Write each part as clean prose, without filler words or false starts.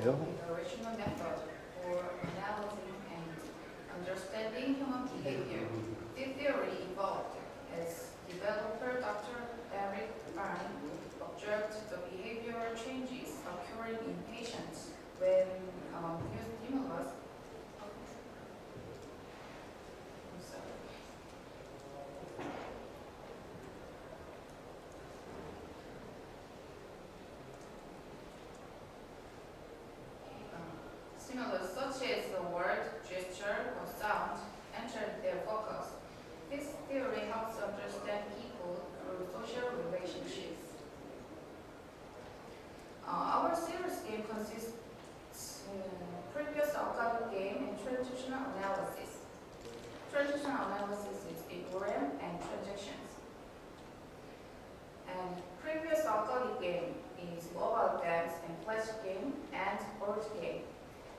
어떠세요? The rational method for analyzing and understanding human behavior. This theory evolved as developer Dr. Eric Byrne observed the behavioral changes occurring in patients when new stimulus. Stimulus such as a word, gesture, or sound entered their focus. This theory helps understand people through social relationships. Our series game consists previous algorithm game and transitional analysis. Transitional analysis is equilibrium and transactions. And previous algorithm game is mobile games and flash game and board game.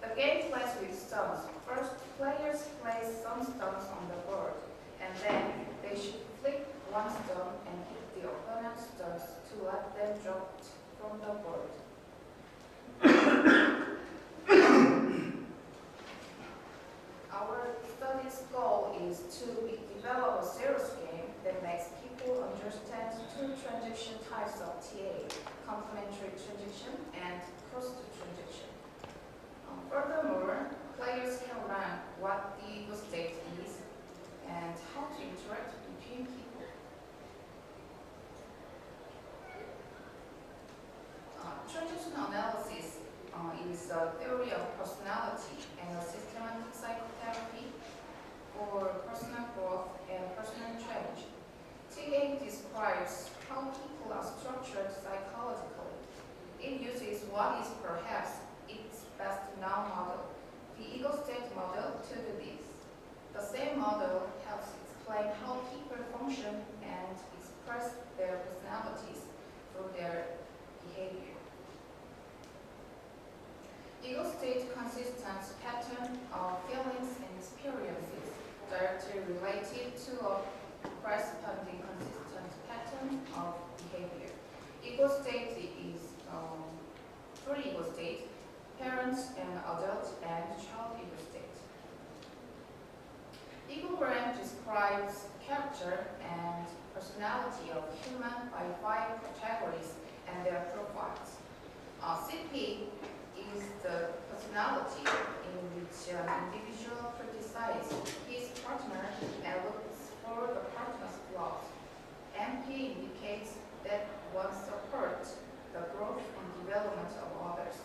The game plays with stones. First, players place some stones on the board, and then they should flick one stone and hit the opponent's stones to let them drop from the board. Our study's goal is to develop a serious game that makes people understand two transaction types of TA, complementary transaction and cross-transaction. Furthermore, players can learn what the ego state is and how to interact between people. Transitional analysis is a theory of personality and a systematic psychotherapy for personal growth and personal change. TA describes how people are structured psychologically. It uses what is perhaps its best known model, the ego state model, to do this. The same model helps explain how people function and express their personalities through their behavior. Ego state consists of a pattern of feelings and experiences directly related to a corresponding consistent pattern of behavior. Ego state is three ego states: parent and adult and child ego state. Egogram describes character and personality of human by 5 categories and their profiles. CP is the personality in which an individual criticizes his partner and looks for the partner's flaws. MP indicates that one supports the growth and development of others.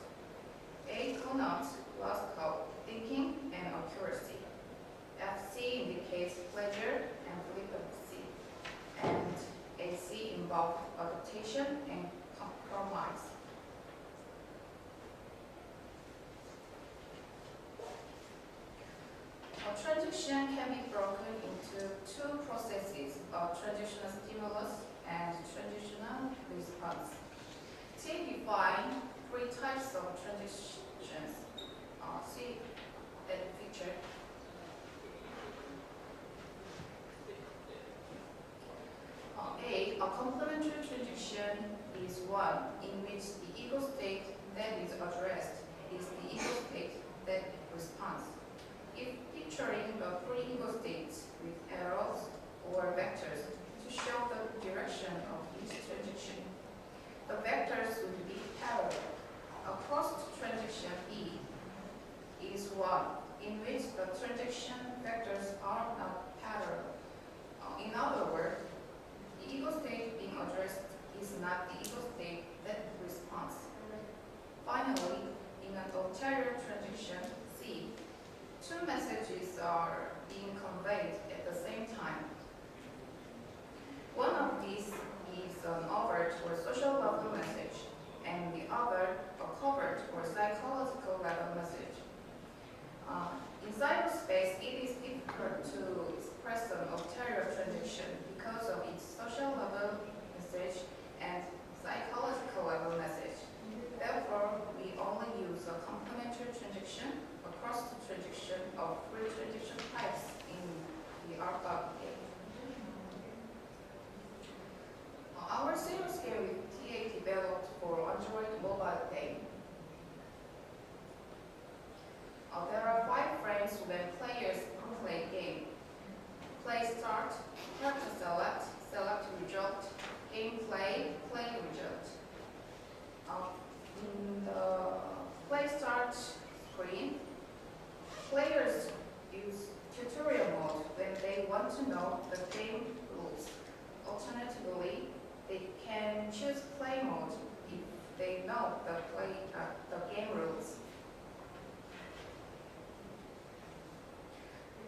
A connotes logical thinking and accuracy. FC indicates pleasure and flippancy. And AC involves adaptation and compromise. A transaction can be broken into 2 processes of transitional stimulus and transitional response. T define 3 types of transactions. See that picture. A complementary transaction is one in which the ego state that is addressed is the ego state that responds. If picturing the 3 ego states with arrows or vectors to show the direction of each transaction, the vectors would be parallel. A cross-transaction E is one in which the transaction vectors are not parallel. In other words, the ego state being addressed is not the ego state that responds. Finally, in an ulterior transaction C, 2 messages are being conveyed at the same time. One of these is an overt or social level message, and the other a covert or psychological level message. In cyberspace, it is difficult to express an ulterior transaction because of its social level message and psychological level message. Therefore, we only use a complementary transaction across the transaction of 3 transaction types in the start, character select, select result, gameplay, play result. In the play start screen, players use tutorial mode when they want to know the game rules. Alternatively, they can choose play mode if they know the game rules.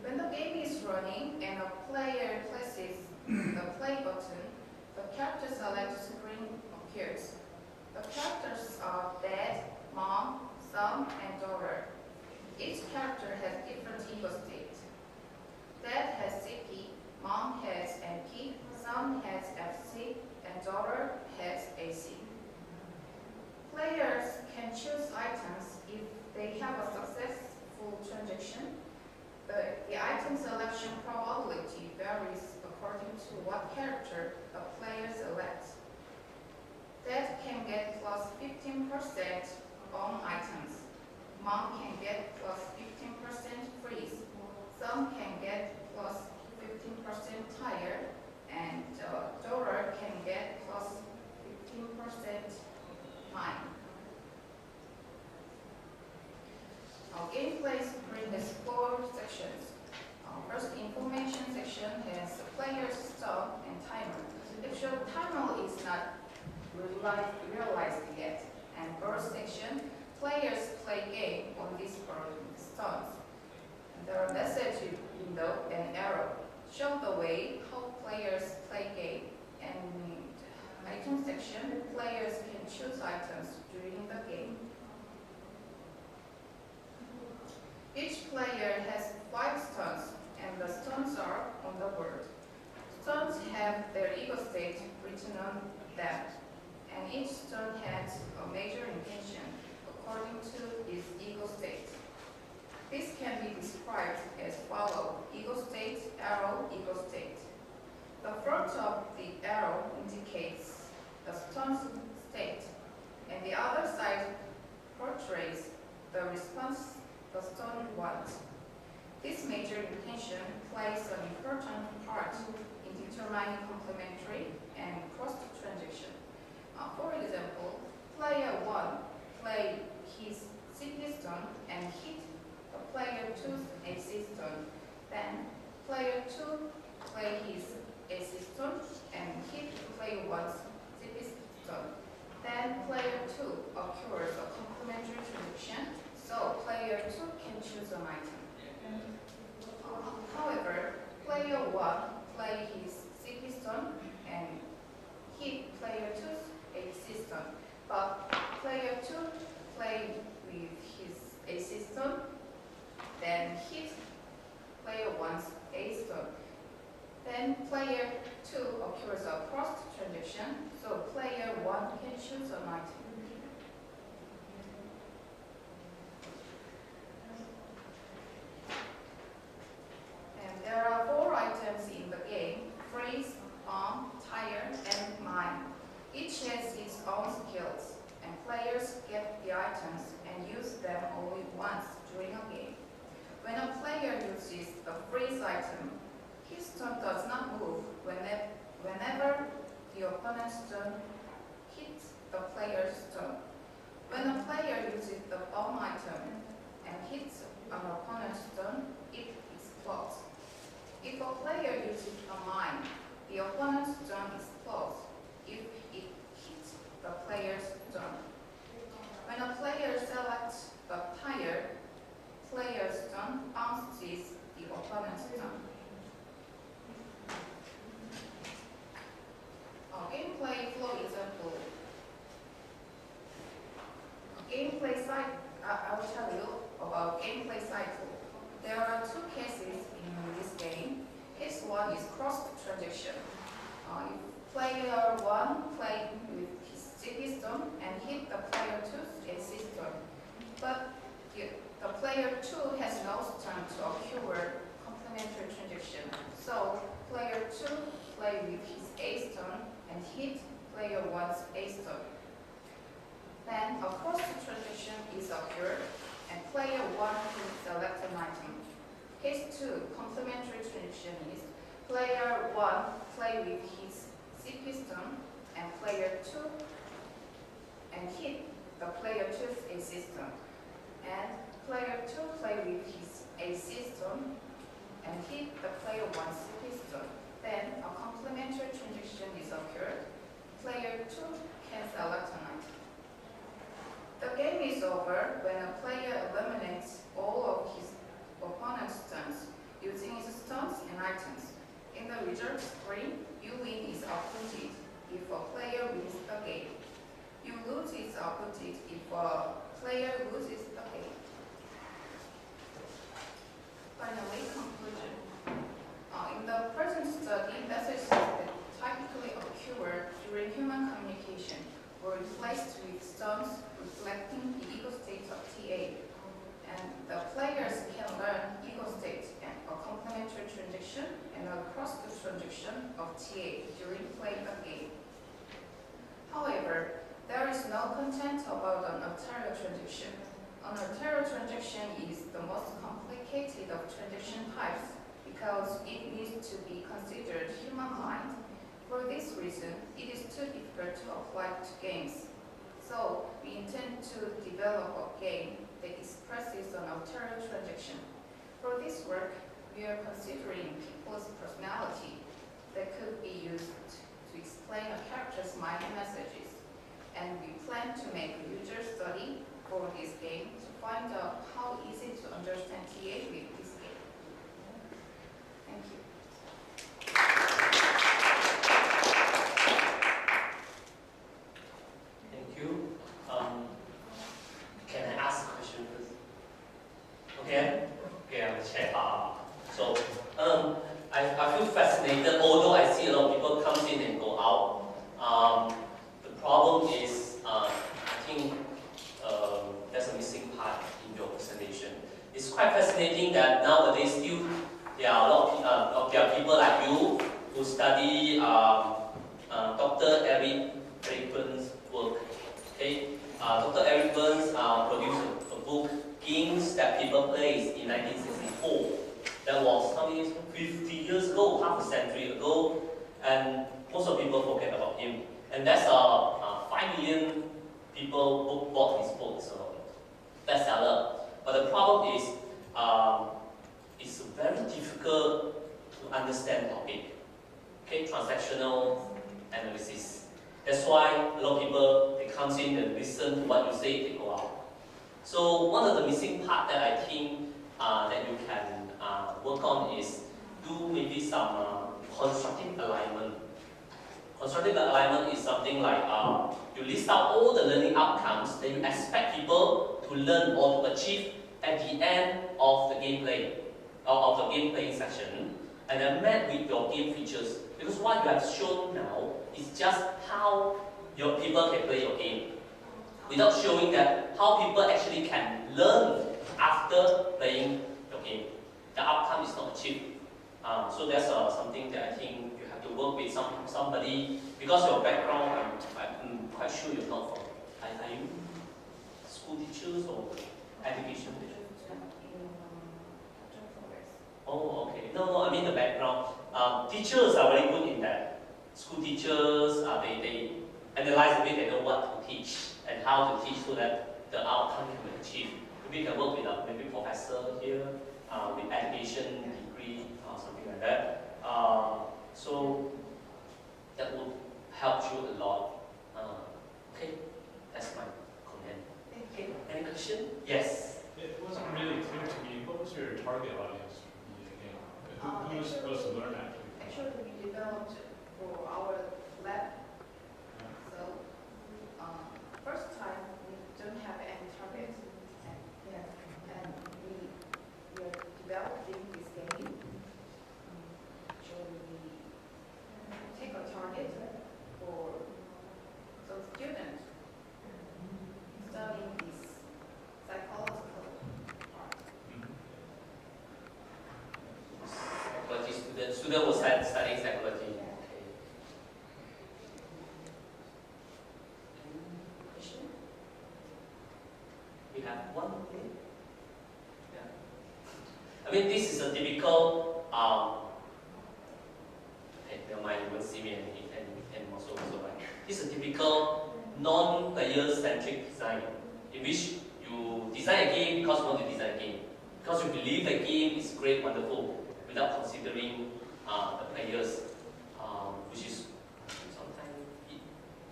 When the game is running and a player presses the play button, the character select screen appears. The characters are dad, mom, son, and daughter. Each character has different ego states. Dad has CP, mom has NP, son has FC, and daughter has AC. Players can choose items if they have a successful transaction. The item selection probability varies according to what character a player selects. Dad can get plus 15% on items. Mom can get plus 15% freeze. Son can get plus 15% tire. And daughter can get plus 15% time. Our gameplay screen has 4 sections. First, information section has player's start and timer. If your timer is not realized yet. And first section, players play game on this starts. There are message window and arrow show the way how players play game. And item section, players can choose items during the game. Each player has 5 stones, and the stones are on the board. Stones have their ego state written on them, and each stone has a major intention according to its ego state. This can be described as follows: ego state, arrow, ego state. The front of the arrow indicates the stone's state, and the other side portrays the response the stone wants. This major intention plays an important part in determining complementary and cross-transaction. For example, player 1 play his CP stone and hit the player 2's AC stone. Then player 2 play his AC stone and hit player 1's CP stone. Then player 2 occurs a complementary transaction, so player 2 can choose an item. However, player 1 play his CP stone and hit player 2's AC stone, but player 2 play with his AC stone, then hit player 1's A stone. Then player 2 occurs a cross transaction, so player 1 can choose an item. And there are 4 items in the game: freeze, bomb, tire, and mine. Each has its own skills, and players get the items and use them only once during a game. When a player uses the freeze item, his stone does not move whenever the opponent's stone hits the player's stone. When a player uses the bomb item and hits an opponent's stone, it explodes. If a player uses a mine, the opponent's stone explodes if it hits the player's stone. When a player selects the tire, player's stone bounces the opponent's stone. A gameplay flow example. I will tell you about gameplay cycle. There are 2 cases in this game. Case 1 is cross transaction. If player 1 played with his CP stone and hit the player 2's AC stone, but the player 2 has no stone to occur complementary transaction. So player 2 played with his A stone and hit player 1's A stone. Then a cross transaction is occurred, and player 1 can select an item. Case 2, complementary transaction is player 1 play with his C piston and player 2 and hit the player 2's A system, and player 2 play with his A system and hit the player 1's C piston. Then a complementary transaction is occurred. Player 2 can select a knight. The game is over when a player eliminates all of his opponent's stones using his stones and items. In the result screen, you win is outputted if a player wins the game. You lose is outputted if a player loses the game. Finally, conclusion. In the present study, messages that typically occur during human communication were replaced with stones reflecting the ego state of TA. And the players can learn ego state and a complementary transaction and a cross-two transaction of TA during playing the game. However, there is no content about an arterial transaction. An arterial transaction is the most complicated of transaction types because it needs to be considered human mind. For this reason, it is too difficult to apply to games. So, we intend to develop a game that expresses an arterial transaction. For this work, we are considering people's personality that could be used to explain a character's mind messages. And we plan to make a user study for this game to find out how easy to understand TA with this game. Thank you. Thank you. Can I ask a question first? Okay, I will share. I feel fascinated, although I see a lot of people come in and go out. The problem is, I think there's a missing part in your presentation. It's quite fascinating that nowadays still there are a lot of people like you who study Dr. Eric Burns' work. Okay, Dr. Eric Burns produced a book, Games That People Play, in 1964. That was how many years ago? 50 years ago, half a century ago, and most of people forget about him. And that's 5 million people bought his book, so bestseller. But the problem is, it's very difficult to understand topic. Okay, transactional analysis. That's why a lot of people, they come in and listen to what you say, they go out. So one of the missing part that I think that you can work on is do maybe some constructive alignment. Constructive alignment is something like you list out all the learning outcomes that you expect people to learn or to achieve at the end of the gameplay, of the game playing session, and then met with your game features. Because what you have shown now is just how your people can play your game, without showing that how people actually can learn after playing your game. The outcome is not achieved. So that's something that I think you have to work with somebody, because your background, I'm quite sure you're not from. Are you school teachers or education teachers? Oh, okay. No, I mean the background. Teachers are very good in that. School teachers, they analyze a bit, they know what to teach and how to teach so that the outcome can be achieved. Maybe you can work with maybe professor here with education degree or something like that. So that would help you a lot. Okay, that's my comment. Thank you. Any question? Yes. It wasn't really clear to me. What was your target audience for the game? Who was supposed to learn actually? Actually, we developed for our lab. So, first time we don't have any target, and we are developing this game. Actually, we take a target for some students studying this psychological part. Psychology student was studying psychology. Okay. Question? We have one thing. Yeah. I mean, this is a typical okay, never mind, you won't see me anymore, so right. This is a typical non-player-centric design, in which you design a game because you want to design a game, because you believe the game is great, wonderful, without considering the players, which is sometimes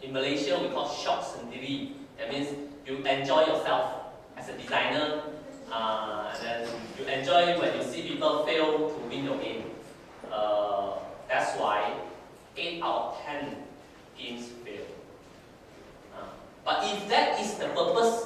in Malaysia we call shock sendiri. That means you enjoy yourself as a designer, and then you enjoy when you see people fail to win your game. That's why 8 out of 10 games fail. But if that is the purpose